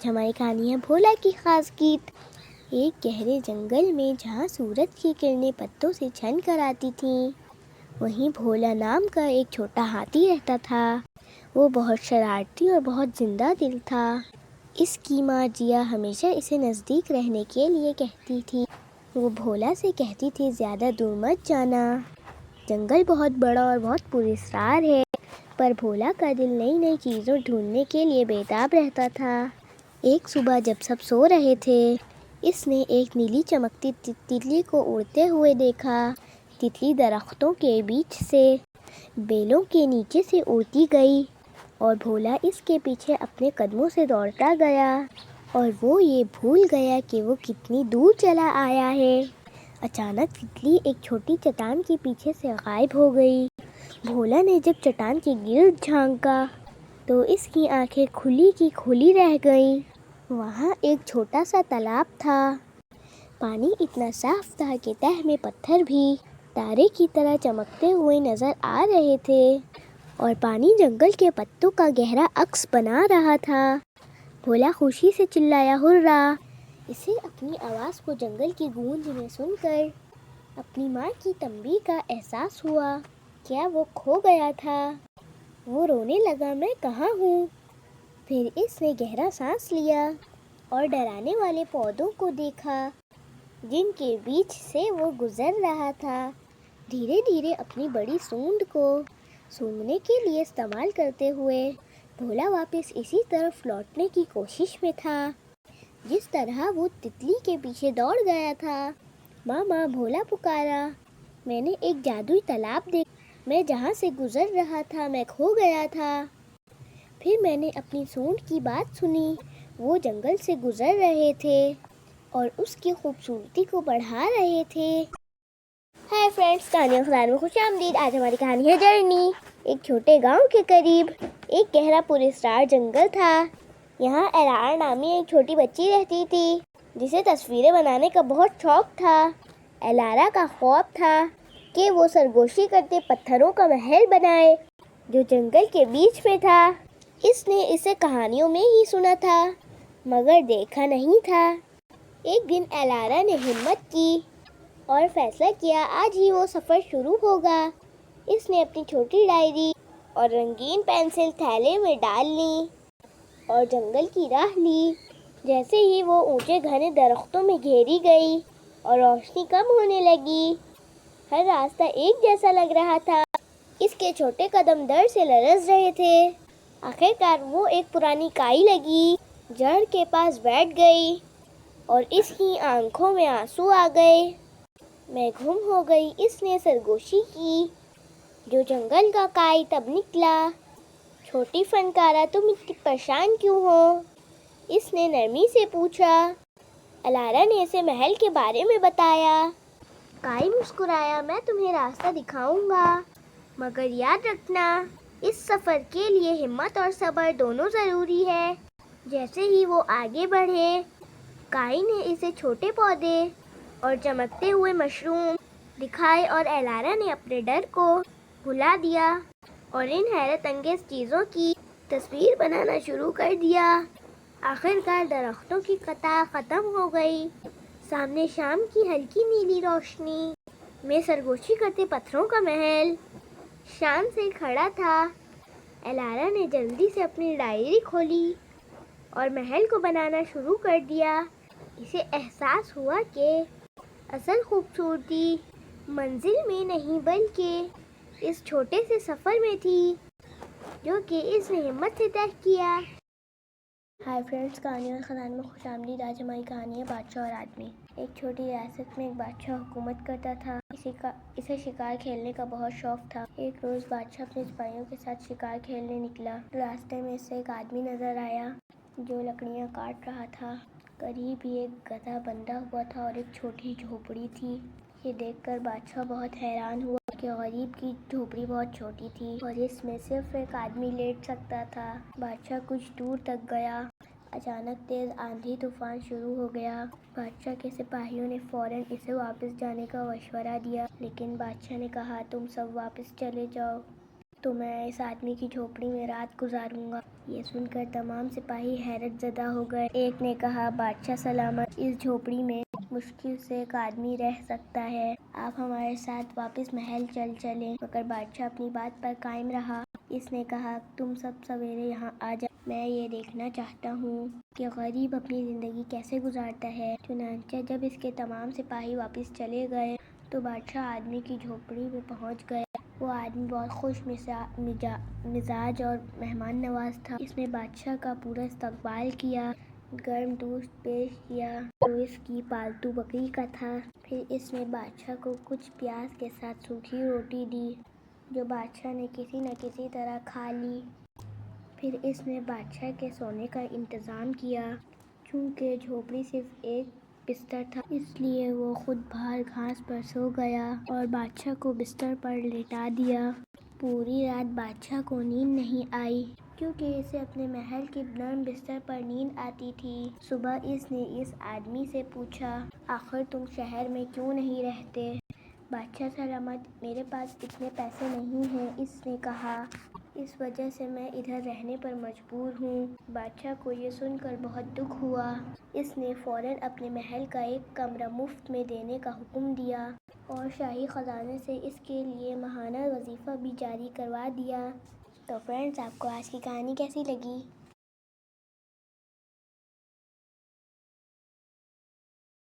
हमारी कहानी है भोला की खास गीत। एक गहरे जंगल में जहाँ सूरज की किरणें पत्तों से छन कर आती थीं, वहीं भोला नाम का एक छोटा हाथी रहता था। वो बहुत शरारती और बहुत जिंदा दिल था। इसकी माँ जिया हमेशा इसे नज़दीक रहने के लिए कहती थी। वो भोला से कहती थी, ज़्यादा दूर मत जाना, जंगल बहुत बड़ा और बहुत पुरस्कार है। पर भोला का दिल नई नई चीज़ों ढूंढने के लिए बेताब रहता था। एक सुबह जब सब सो रहे थे, इसने एक नीली चमकती तितली को उड़ते हुए देखा। तितली दरख्तों के बीच से बेलों के नीचे से उड़ती गई और भोला इसके पीछे अपने कदमों से दौड़ता गया और वो ये भूल गया कि वो कितनी दूर चला आया है। अचानक तितली एक छोटी चट्टान के पीछे से गायब हो गई। भोला ने जब चट्टान के गिर्द झांका तो इसकी आंखें खुली की खुली रह गईं। वहाँ एक छोटा सा तालाब था। पानी इतना साफ था कि तह में पत्थर भी तारे की तरह चमकते हुए नजर आ रहे थे और पानी जंगल के पत्तों का गहरा अक्स बना रहा था। भोला खुशी से चिल्लाया, हुर्रा! इसे अपनी आवाज़ को जंगल की गूंज में सुनकर अपनी माँ की तंबी का एहसास हुआ। क्या वो खो गया था? वो रोने लगा, मैं कहाँ हूँ? फिर इसने गहरा सांस लिया और डराने वाले पौधों को देखा जिनके बीच से वो गुजर रहा था। धीरे धीरे अपनी बड़ी सूंड को सूंघने के लिए इस्तेमाल करते हुए भोला वापस इसी तरफ लौटने की कोशिश में था जिस तरह वो तितली के पीछे दौड़ गया था। मामा, भोला पुकारा, मैंने एक जादुई तालाब देखा। मैं जहाँ से गुजर रहा था मैं खो गया था। फिर मैंने अपनी सूंड की बात सुनी। वो जंगल से गुजर रहे थे और उसकी खूबसूरती को बढ़ा रहे थे। हाय फ्रेंड्स, कहानियों के में खुशामदीद। आज हमारी कहानी है जर्नी। एक छोटे गांव के करीब एक गहरा पुरस्कार जंगल था। यहाँ एलारा नामी एक छोटी बच्ची रहती थी जिसे तस्वीरें बनाने का बहुत शौक था। एलारा का ख्वाब था कि वो सरगोशी करते पत्थरों का महल बनाए जो जंगल के बीच में था। इसने इसे कहानियों में ही सुना था मगर देखा नहीं था। एक दिन एलारा ने हिम्मत की और फैसला किया आज ही वो सफ़र शुरू होगा। इसने अपनी छोटी डायरी और रंगीन पेंसिल थैले में डाल ली और जंगल की राह ली। जैसे ही वो ऊंचे घने दरख्तों में घेरी गई और रोशनी कम होने लगी, हर रास्ता एक जैसा लग रहा था। इसके छोटे कदम डर से लरज़ रहे थे। आखिरकार वो एक पुरानी काई लगी जड़ के पास बैठ गई और इसकी आंखों में आंसू आ गए। मैं गुम हो गई, इसने सरगोशी की। जो जंगल का काई तब निकला, छोटी फनकारा, तुम इतनी परेशान क्यों हो? इसने नरमी से पूछा। एलारा ने इसे महल के बारे में बताया। काई मुस्कुराया, मैं तुम्हें रास्ता दिखाऊंगा, मगर याद रखना इस सफ़र के लिए हिम्मत और सब्र दोनों ज़रूरी है। जैसे ही वो आगे बढ़े, काई ने इसे छोटे पौधे और चमकते हुए मशरूम दिखाए और एलारा ने अपने डर को भुला दिया और इन हैरत अंगेज चीज़ों की तस्वीर बनाना शुरू कर दिया। आखिरकार दरख्तों की कतार ख़त्म हो गई। सामने शाम की हल्की नीली रोशनी में सरगोशी करते पत्थरों का महल शान से खड़ा था। एलारा ने जल्दी से अपनी डायरी खोली और महल को बनाना शुरू कर दिया। इसे एहसास हुआ कि असल खूबसूरती मंजिल में नहीं बल्कि इस छोटे से सफ़र में थी जो कि इसने हिम्मत से तय किया। हाय फ्रेंड्स, कहानी और ख़जाने में खुशामदीद। आज हमारी कहानी है बादशाह और आदमी। एक छोटी रियासत में एक बादशाह हुकूमत करता था। इसे शिकार खेलने का बहुत शौक था। एक रोज़ बादशाह अपने सिपाहियों के साथ शिकार खेलने निकला। रास्ते में इससे एक आदमी नज़र आया जो लकड़ियाँ काट रहा था। करीब ही एक गधा बंधा हुआ था और एक छोटी झोपड़ी थी। ये देखकर बादशाह बहुत हैरान हुआ कि गरीब की झोपड़ी बहुत छोटी थी और इसमें सिर्फ एक आदमी लेट सकता था। बादशाह कुछ दूर तक गया। अचानक तेज आंधी तूफान शुरू हो गया। बादशाह के सिपाहियों ने फौरन इसे वापस जाने का मशवरा दिया, लेकिन बादशाह ने कहा, तुम सब वापस चले जाओ, تو میں اس آدمی کی جھوپڑی میں رات گزاروں گا۔ یہ سن کر تمام سپاہی حیرت زدہ ہو گئے۔ ایک نے کہا، بادشاہ سلامت، اس جھوپڑی میں مشکل سے ایک آدمی رہ سکتا ہے، آپ ہمارے ساتھ واپس محل چلیں۔ مگر بادشاہ اپنی بات پر قائم رہا۔ اس نے کہا، تم سب سویرے یہاں آ جاؤ، میں یہ دیکھنا چاہتا ہوں کہ غریب اپنی زندگی کیسے گزارتا ہے۔ چنانچہ جب اس کے تمام سپاہی واپس چلے گئے تو بادشاہ آدمی کی جھوپڑی میں پہنچ گئے۔ وہ آدمی بہت خوش مزاج اور مہمان نواز تھا۔ اس نے بادشاہ کا پورا استقبال کیا، گرم دودھ پیش کیا جو اس کی پالتو بکری کا تھا۔ پھر اس نے بادشاہ کو کچھ پیاز کے ساتھ سوکھی روٹی دی جو بادشاہ نے کسی نہ کسی طرح کھا لی۔ پھر اس نے بادشاہ کے سونے کا انتظام کیا۔ چونکہ جھوپڑی صرف ایک بستر تھا اس لیے وہ خود باہر گھاس پر سو گیا اور بادشاہ کو بستر پر لیٹا دیا۔ پوری رات بادشاہ کو نیند نہیں آئی کیونکہ اسے اپنے محل کے نرم بستر پر نیند آتی تھی۔ صبح اس نے اس آدمی سے پوچھا، آخر تم شہر میں کیوں نہیں رہتے؟ بادشاہ سلامت، میرے پاس اتنے پیسے نہیں ہیں، اس نے کہا، اس وجہ سے میں ادھر رہنے پر مجبور ہوں۔ بادشاہ کو یہ سن کر بہت دکھ ہوا۔ اس نے فوراً اپنے محل کا ایک کمرہ مفت میں دینے کا حکم دیا اور شاہی خزانے سے اس کے لیے ماہانہ وظیفہ بھی جاری کروا دیا۔ تو فرینڈز، آپ کو آج کی کہانی کیسی لگی؟